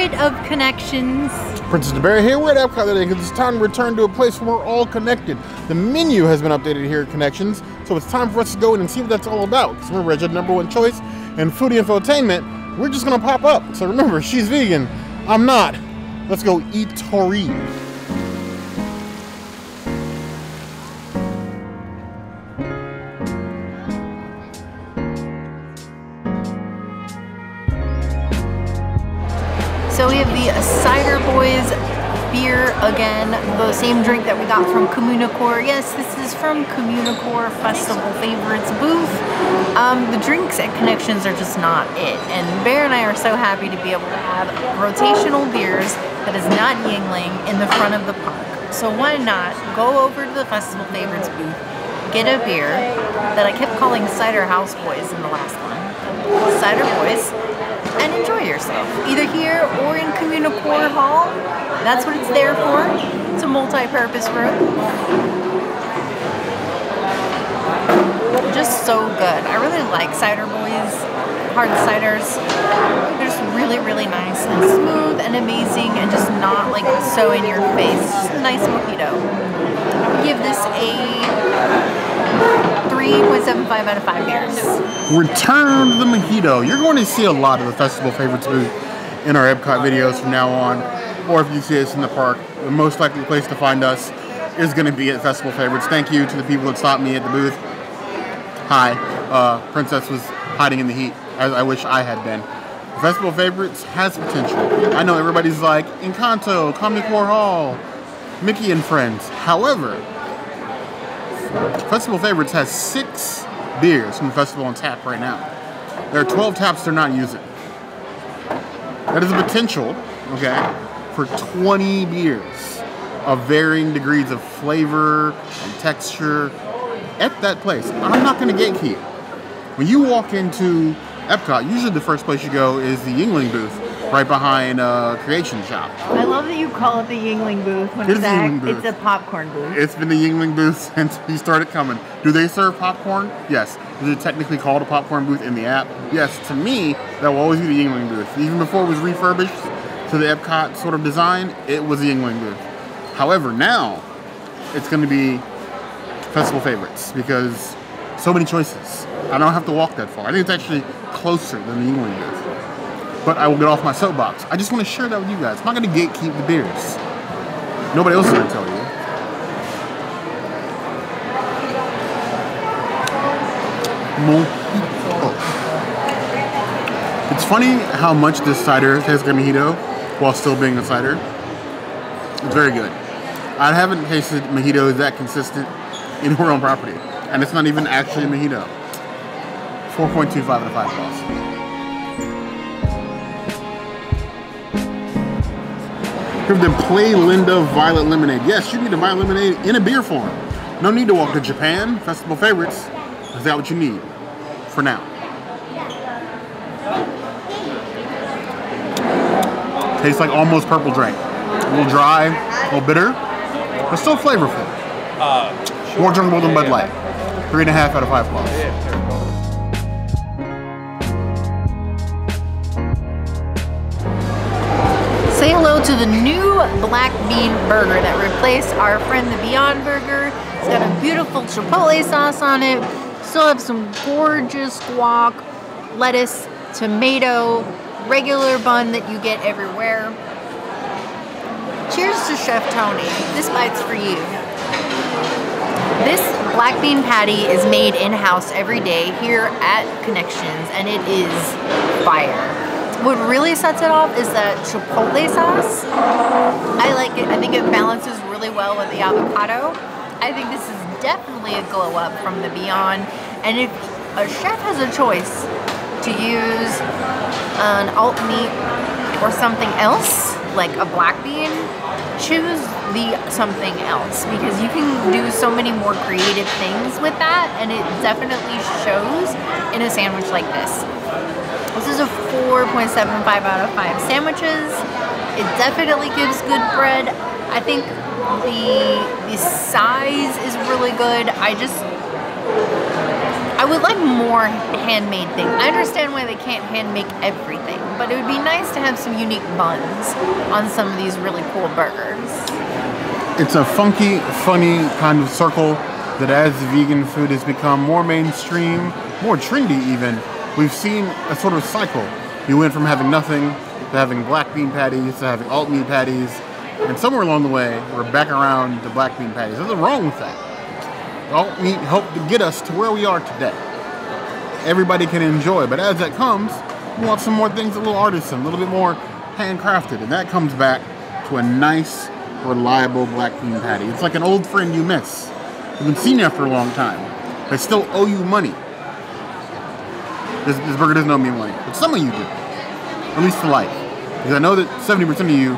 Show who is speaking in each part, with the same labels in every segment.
Speaker 1: bit of Connections.
Speaker 2: Princess DeBerry here. We're at Epcot today because it's time to return to a place where we're all connected. The menu has been updated here at Connections, so it's time for us to go in and see what that's all about. Because we're Reggie's #1 choice and foodie infotainment. We're just gonna pop up. So remember, she's vegan. I'm not. Let's go eatery.
Speaker 1: So we have the Ciderboys beer again, the same drink that we got from Communicore. Yes, this is from Communicore Festival Favorites booth. The drinks at Connections are just not it, and Bear and I are so happy to be able to have rotational beers that is not Yingling in the front of the park. So why not go over to the Festival Favorites booth, get a beer that I kept calling Cider Houseboys in the last one, Ciderboys, and enjoy yourself, either here or in Communicore Hall. That's what it's there for. It's a multi-purpose room. Just so good. I really like Ciderboys hard ciders. They're just really, really nice and smooth and amazing and just not like so in your face. Just a nice mojito. I give this a 3.75 out of 5 beers.
Speaker 2: Return to the mojito. You're going to see a lot of the Festival Favorites booth in our Epcot videos from now on. Or if you see us in the park, the most likely place to find us is going to be at Festival Favorites. Thank you to the people that stopped me at the booth. Hi. Princess was hiding in the heat, as I wish I had been. Festival Favorites has potential. I know everybody's like, Encanto, Communicore Hall, Mickey and Friends. However, Festival Favorites has 6 beers from the festival on tap right now. There are 12 taps they're not using. That is a potential, okay, for 20 beers of varying degrees of flavor and texture at that place. I'm not going to gatekeep. When you walk into Epcot, usually the first place you go is the Yingling booth, right behind Creation Shop.
Speaker 1: I love that you call it the Yingling booth when it's a popcorn booth.
Speaker 2: It's been the Yingling booth since he started coming. Do they serve popcorn? Yes. Is it technically called a popcorn booth in the app? Yes. To me, that will always be the Yingling booth. Even before it was refurbished to the Epcot sort of design, it was the Yingling booth. However, now it's going to be Festival Favorites because so many choices. I don't have to walk that far. I think it's actually closer than the Yingling booth. But I will get off my soapbox. I just want to share that with you guys. I'm not going to gatekeep the beers. Nobody else is going to tell you. Mojito. It's funny how much this cider tastes like a mojito while still being a cider. It's very good. I haven't tasted mojitos that consistent anywhere on property. And it's not even actually a mojito. 4.25 out of 5 balls. We have the Playalinda Violet Lemonade. Yes, you need a violet lemonade in a beer form. No need to walk to Japan. Festival Favorites is that what you need for now. Tastes like almost purple drink. A little dry, a little bitter, but still flavorful. More drinkable than Bud Light. 3.5 out of 5 balls.
Speaker 1: Say hello to the new black bean burger that replaced our friend the Beyond Burger. It's got a beautiful Chipotle sauce on it. Still have some gorgeous guac, lettuce, tomato, regular bun that you get everywhere. Cheers to Chef Tony. This bite's for you. This black bean patty is made in-house every day here at Connections, and it is fire. What really sets it off is that Chipotle sauce. I like it. I think it balances really well with the avocado. I think this is definitely a glow up from the Beyond. And if a chef has a choice to use an alt meat or something else, like a black bean, choose the something else because you can do so many more creative things with that, and it definitely shows in a sandwich like this. This is a 4.75 out of 5 sandwiches. It definitely gives good bread. I think the size is really good. I would like more handmade things. I understand why they can't hand make everything, but it would be nice to have some unique buns on some of these really cool burgers.
Speaker 2: It's a funky, funny kind of circle that as vegan food has become more mainstream, more trendy even, we've seen a sort of cycle. You went from having nothing to having black bean patties to having alt meat patties, and somewhere along the way, we're back around to black bean patties. There's nothing wrong with that. Alt meat helped to get us to where we are today. Everybody can enjoy, but as that comes, we want some more things a little artisan, a little bit more handcrafted, and that comes back to a nice, reliable black bean patty. It's like an old friend you miss. You've been seen after a long time. They still owe you money. This burger doesn't owe me money, but some of you do, at least for life. Because I know that 70% of you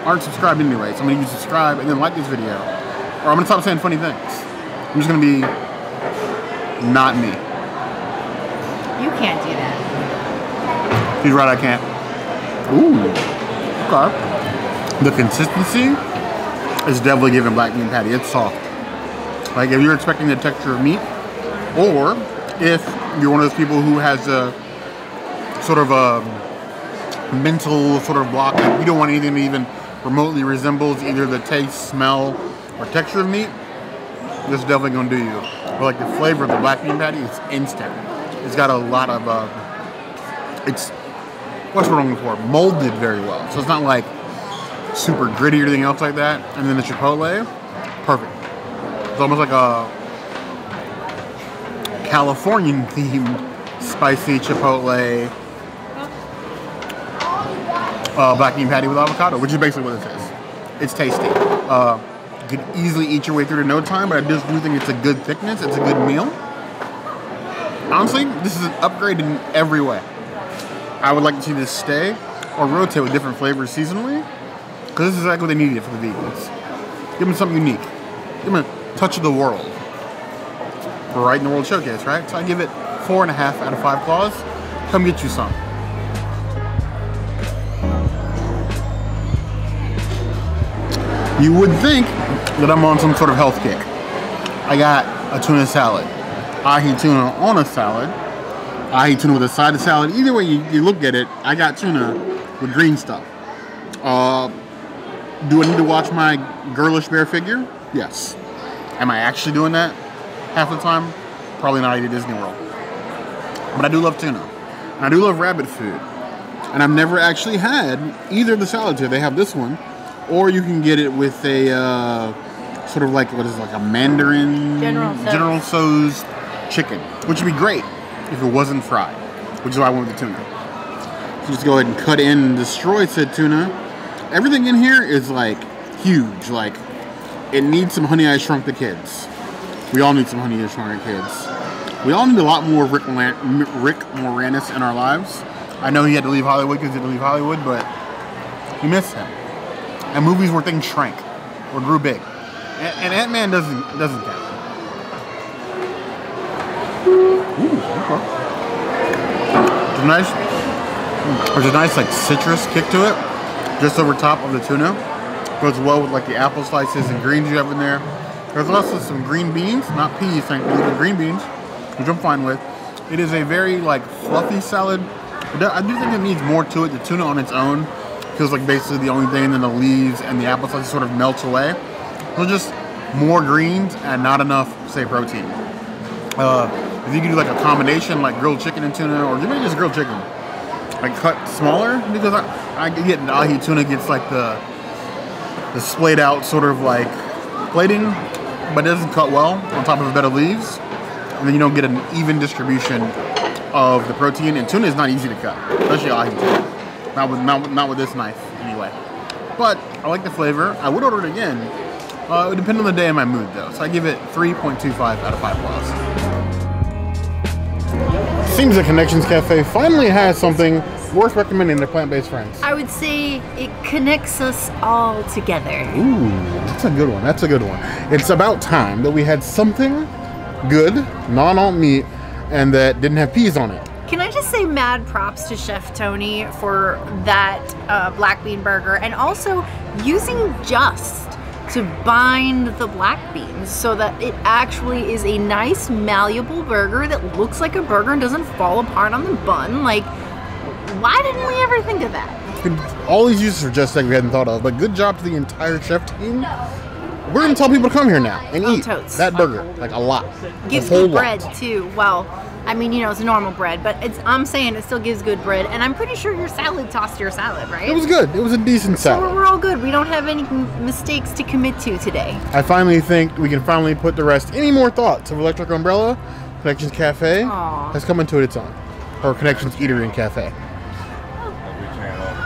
Speaker 2: aren't subscribed anyway, so I'm gonna subscribe and then like this video, or I'm gonna stop saying funny things. I'm just gonna be not me.
Speaker 1: You can't do that.
Speaker 2: She's right, I can't. Ooh, okay. The consistency is definitely giving black bean patty. It's soft. Like if you're expecting the texture of meat, or if you're one of those people who has a sort of a mental sort of block, like you don't want anything that even remotely resembles either the taste, smell, or texture of meat, this is definitely going to do you. But like the flavor of the black bean patty is instant. It's got a lot of, it's, what's wrong for? Molded very well. So it's not like super gritty or anything else like that. And then the Chipotle, perfect. It's almost like a Californian themed spicy Chipotle black bean patty with avocado, which is basically what this is. It's tasty. You can easily eat your way through it in no time, but I just do think it's a good thickness. It's a good meal. Honestly, this is an upgrade in every way. I would like to see this stay or rotate with different flavors seasonally, because this is exactly what they needed for the vegans. Give them something unique. Give them a touch of the world. We're right in the World Showcase, right? So I give it 4.5 out of 5 claws. Come get you some. You would think that I'm on some sort of health kick. I got a tuna salad. Ahi tuna on a salad. Ahi tuna with a side of salad. Either way you look at it, I got tuna with green stuff. Do I need to watch my girlish bear figure? Yes. Am I actually doing that half the time? Probably not at Disney World. But I do love tuna. And I do love rabbit food. And I've never actually had either of the salads here. They have this one. Or you can get it with a sort of like, what is it, like a Mandarin General Tso's chicken, which would be great if it wasn't fried, which is why I went with the tuna. So just go ahead and cut in and destroy said tuna. Everything in here is like huge. Like it needs some Honey I Shrunk the Kids. We all need some Honey I Shrunk the Kids. We all need a lot more Rick Moranis in our lives. I know he had to leave Hollywood because he had to leave Hollywood, but we miss him. And movies where things shrank or grew big, and Ant-Man doesn't count. Ooh, okay. There's a nice like citrus kick to it, just over top of the tuna. Goes well with like the apple slices and greens you have in there. There's also some green beans, not peas, thankfully, but green beans, which I'm fine with. It is a very like fluffy salad. I do think it needs more to it. The tuna on its own feels like basically the only thing, and then the leaves and the apple slices sort of melts away. So just more greens and not enough, say, protein. If you can do like a combination, like grilled chicken and tuna, or even just grilled chicken, like cut smaller, because I get the ahi tuna gets like the splayed out sort of like plating, but it doesn't cut well on top of a bed of leaves, and then you don't get an even distribution of the protein. And tuna is not easy to cut, especially ahi tuna. Not with this knife, anyway. But I like the flavor. I would order it again. It would depend on the day and my mood, though. So I give it 3.25 out of 5 claws. Seems that Connections Cafe finally has something worth recommending to plant-based friends.
Speaker 1: I would say it connects us all together.
Speaker 2: Ooh, that's a good one. That's a good one. It's about time that we had something good, non-alt meat, and that didn't have peas on it.
Speaker 1: Can I just say mad props to Chef Tony for that black bean burger, and also using just to bind the black beans so that it actually is a nice malleable burger that looks like a burger and doesn't fall apart on the bun. Like, why didn't we ever think of that?
Speaker 2: All these uses are just like we hadn't thought of, but good job to the entire chef team. We're gonna tell people to come here now and eat
Speaker 1: totes.
Speaker 2: that burger, like a lot.
Speaker 1: Gives good bread too. Well, I mean, you know, it's normal bread, but I'm saying it still gives good bread, and I'm pretty sure your salad tossed your salad, right?
Speaker 2: It was good. It was a decent salad.
Speaker 1: So we're all good. We don't have any mistakes to commit to today.
Speaker 2: I finally think we can finally put to rest any more thoughts of Electric Umbrella. Connections Cafe has come into its own, or Connections Eatery and Cafe.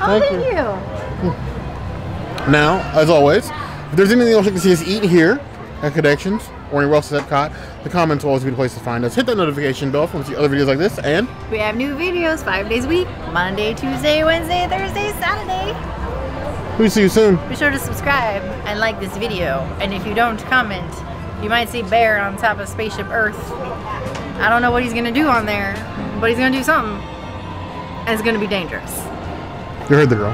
Speaker 1: Oh, thank you.
Speaker 2: Now, as always, if there's anything else you can see us eat here at Connections or anywhere else at Epcot, the comments will always be the place to find us. Hit that notification bell for see other videos like this, and
Speaker 1: we have new videos 5 days a week: Monday, Tuesday, Wednesday, Thursday, Saturday.
Speaker 2: We'll see you soon.
Speaker 1: Be sure to subscribe and like this video. And if you don't comment, you might see Bear on top of Spaceship Earth. I don't know what he's gonna do on there, but he's gonna do something, and it's gonna be dangerous.
Speaker 2: You heard the girl.